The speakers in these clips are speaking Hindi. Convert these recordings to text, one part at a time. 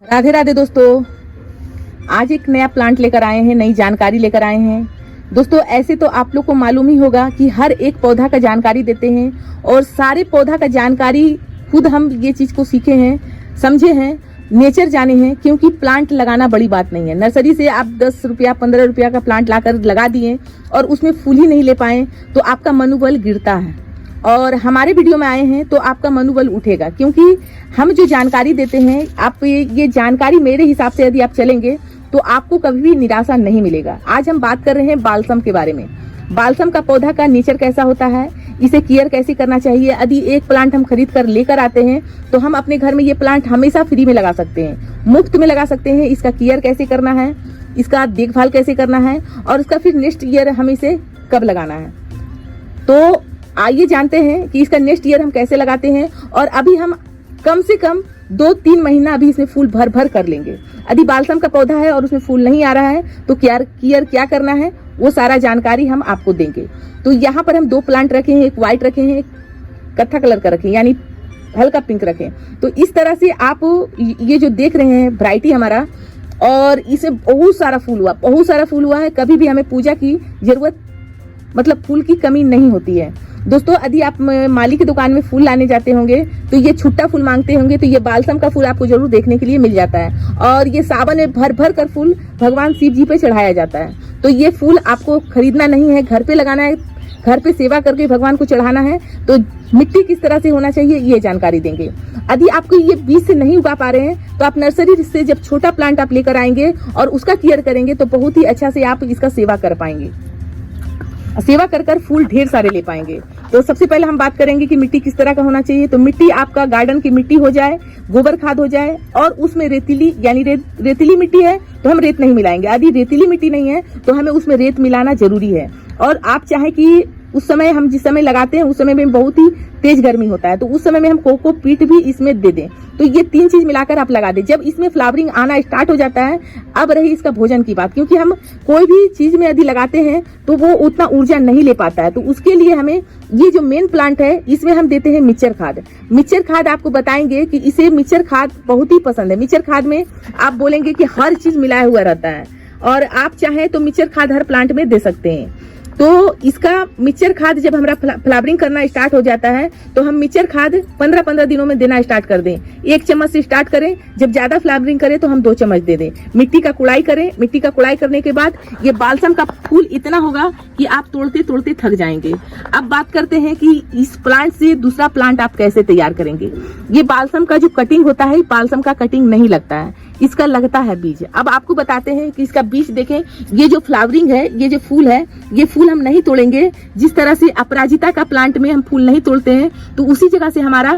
राधे राधे दोस्तों, आज एक नया प्लांट लेकर आए हैं, नई जानकारी लेकर आए हैं। दोस्तों ऐसे तो आप लोग को मालूम ही होगा कि हर एक पौधा का जानकारी देते हैं और सारे पौधा का जानकारी खुद हम ये चीज को सीखे हैं, समझे हैं, नेचर जाने हैं। क्योंकि प्लांट लगाना बड़ी बात नहीं है। नर्सरी से आप 10 रुपया 15 रुपया का प्लांट लाकर लगा दिए और उसमें फूल ही नहीं ले पाए तो आपका मनोबल गिरता है। और हमारे वीडियो में आए हैं तो आपका मनोबल उठेगा, क्योंकि हम जो जानकारी देते हैं, आप ये जानकारी मेरे हिसाब से यदि आप चलेंगे तो आपको कभी भी निराशा नहीं मिलेगा। आज हम बात कर रहे हैं बालसम के बारे में। बालसम का पौधा का नेचर कैसा होता है, इसे केयर कैसे करना चाहिए। यदि एक प्लांट हम खरीद कर लेकर आते हैं तो हम अपने घर में ये प्लांट हमेशा फ्री में लगा सकते हैं, मुफ्त में लगा सकते हैं। इसका केयर कैसे करना है, इसका देखभाल कैसे करना है और उसका फिर नेक्स्ट ईयर हमें इसे कब लगाना है। तो आइए जानते हैं कि इसका नेक्स्ट ईयर हम कैसे लगाते हैं। और अभी हम कम से कम 2-3 महीना अभी इसमें फूल भर भर कर लेंगे। यदि बालसम का पौधा है और उसमें फूल नहीं आ रहा है तो केयर क्या करना है, वो सारा जानकारी हम आपको देंगे। तो यहाँ पर हम 2 प्लांट रखे हैं, एक व्हाइट रखे हैं, एक कत्था कलर का रखे, यानी हल्का पिंक रखे। तो इस तरह से आप ये जो देख रहे हैं वैरायटी हमारा, और इसे बहुत सारा फूल हुआ है। कभी भी हमें पूजा की जरूरत, मतलब फूल की कमी नहीं होती है। दोस्तों यदि आप माली की दुकान में फूल लाने जाते होंगे तो ये छुट्टा फूल मांगते होंगे, तो ये बालसम का फूल आपको जरूर देखने के लिए मिल जाता है। और ये सावन में भर भर कर फूल भगवान शिव जी पे चढ़ाया जाता है। तो ये फूल आपको खरीदना नहीं है, घर पे लगाना है, घर पे सेवा करके भगवान को चढ़ाना है। तो मिट्टी किस तरह से होना चाहिए ये जानकारी देंगे। यदि आपको ये बीज से नहीं उगा पा रहे हैं तो आप नर्सरी से जब छोटा प्लांट आप लेकर आएंगे और उसका केयर करेंगे तो बहुत ही अच्छा से आप इसका सेवा कर पाएंगे, सेवा कर फूल ढेर सारे ले पाएंगे। तो सबसे पहले हम बात करेंगे कि मिट्टी किस तरह का होना चाहिए। तो मिट्टी आपका गार्डन की मिट्टी हो जाए, गोबर खाद हो जाए और उसमें रेतीली, यानी रेतीली मिट्टी है तो हम रेत नहीं मिलाएंगे। यदि रेतीली मिट्टी नहीं है तो हमें उसमें रेत मिलाना जरूरी है। और आप चाहे कि उस समय हम जिस समय लगाते हैं उस समय में बहुत ही तेज गर्मी होता है, तो उस समय में हम कोकोपीट भी इसमें दे दें। तो ये 3 चीज मिलाकर आप लगा दें। जब इसमें फ्लावरिंग आना स्टार्ट हो जाता है, अब रही इसका भोजन की बात, क्योंकि हम कोई भी चीज में यदि लगाते हैं तो वो उतना ऊर्जा नहीं ले पाता है। तो उसके लिए हमें ये जो मेन प्लांट है इसमें हम देते हैं मिक्सचर खाद। मिक्सचर खाद आपको बताएंगे कि इसे मिक्सचर खाद बहुत ही पसंद है। मिक्सचर खाद में आप बोलेंगे कि हर चीज मिलाया हुआ रहता है और आप चाहे तो मिक्सचर खाद हर प्लांट में दे सकते हैं। तो इसका मिक्सचर खाद जब हमारा फ्लावरिंग करना स्टार्ट हो जाता है तो हम मिक्सचर खाद 15-15 दिनों में देना स्टार्ट कर दें। 1 चम्मच से स्टार्ट करें, जब ज्यादा फ्लावरिंग करें तो हम 2 चम्मच दे दें। मिट्टी का कुड़ाई करें। मिट्टी का कुड़ाई करने के बाद ये बालसम का फूल इतना होगा कि आप तोड़ते तोड़ते थक जाएंगे। अब बात करते हैं कि इस प्लांट से दूसरा प्लांट आप कैसे तैयार करेंगे। ये बालसम का जो कटिंग होता है, बालसम का कटिंग नहीं लगता है, इसका लगता है बीज। अब आपको बताते हैं कि इसका बीज देखें। ये जो फ्लावरिंग है, ये जो फूल है, ये फूल हम नहीं तोड़ेंगे। जिस तरह से अपराजिता का प्लांट में हम फूल नहीं तोड़ते हैं तो उसी जगह से हमारा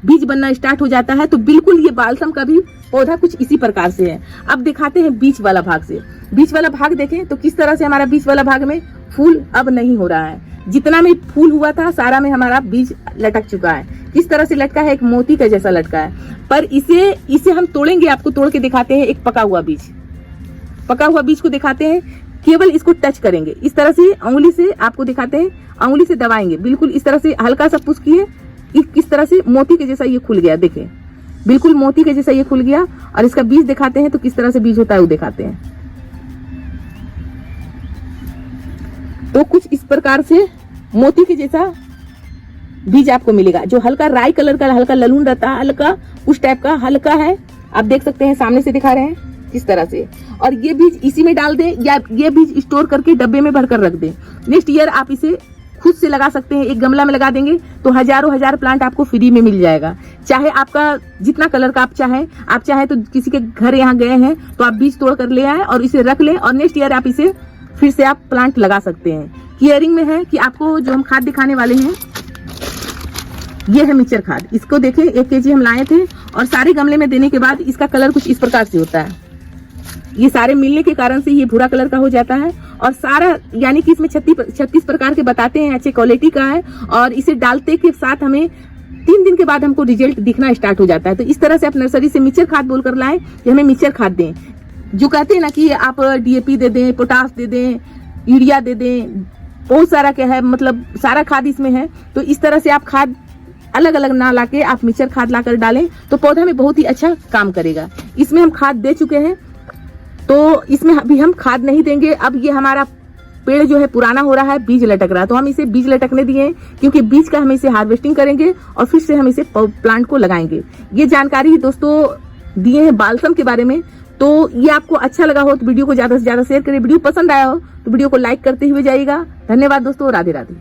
बीज बनना स्टार्ट हो जाता है। तो बिल्कुल ये बालसम का भी पौधा कुछ इसी प्रकार से है। अब दिखाते हैं बीच वाला भाग से। बीच वाला भाग देखें तो किस तरह से हमारा बीच वाला भाग में फूल अब नहीं हो रहा है। जितना में फूल हुआ था सारा में हमारा बीज लटक चुका है। किस तरह से लटका है, एक मोती का जैसा लटका है। पर इसे हम तोड़ेंगे, आपको तोड़ के दिखाते हैं। एक पका हुआ बीज को दिखाते हैं। केवल इसको टच करेंगे, इस तरह से उंगली से आपको दिखाते हैं, उंगली से दबाएंगे। बिल्कुल इस तरह से हल्का सा पुश किए, किस तरह से मोती के जैसा ये खुल गया। देखें बिल्कुल मोती के जैसा ये खुल गया। और इसका बीज दिखाते हैं तो किस तरह से बीज होता है वो दिखाते हैं। तो कुछ इस प्रकार से मोती के जैसा बीज आपको मिलेगा, जो हल्का राई कलर का, हल्का ललून रहता है, हल्का उस टाइप का हल्का है। आप देख सकते हैं, सामने से दिखा रहे हैं किस तरह से। और ये बीज इसी में डाल दें या ये बीज स्टोर करके डब्बे में भरकर रख दें। नेक्स्ट ईयर आप इसे खुद से लगा सकते हैं। एक गमला में लगा देंगे तो हजार प्लांट आपको फ्री में मिल जाएगा। चाहे आपका जितना कलर का आप चाहे तो किसी के घर यहाँ गए हैं तो आप बीज तोड़ कर ले आए और इसे रख लें और नेक्स्ट ईयर आप इसे फिर से आप प्लांट लगा सकते हैं। केयरिंग में है कि आपको जो हम खाद दिखाने वाले हैं ये है मिक्सचर खाद। इसको देखें, 1 केजी हम लाए थे और सारे गमले में देने के बाद इसका कलर कुछ इस प्रकार से होता है। ये सारे मिलने के कारण से ये भूरा कलर का हो जाता है। और सारा यानी कि इसमें 36 प्रकार के बताते हैं, अच्छे क्वालिटी का है। और इसे डालते के साथ हमें 3 दिन के बाद हमको रिजल्ट दिखना स्टार्ट हो जाता है। तो इस तरह से आप नर्सरी से मिक्सचर खाद बोलकर लाएं कि हमें मिक्सचर खाद दें। जो कहते हैं ना कि आप DAP दे दें, पोटास दे दें, यूरिया दे दें, बहुत सारा क्या है, मतलब सारा खाद इसमें है। तो इस तरह से आप खाद अलग अलग ना लाके आप मिक्सचर खाद लाकर डालें तो पौधा में बहुत ही अच्छा काम करेगा। इसमें हम खाद दे चुके हैं, तो इसमें अभी हम खाद नहीं देंगे। अब ये हमारा पेड़ जो है पुराना हो रहा है, बीज लटक रहा है, तो हम इसे बीज लटकने दिए हैं, क्योंकि बीज का हम इसे हार्वेस्टिंग करेंगे और फिर से हम इसे प्लांट को लगाएंगे। ये जानकारी दोस्तों दिए हैं बालसम के बारे में। तो ये आपको अच्छा लगा हो तो वीडियो को ज्यादा से ज्यादा शेयर करें। वीडियो पसंद आया हो तो वीडियो को लाइक करते हुए जाइएगा। धन्यवाद दोस्तों, राधे राधे।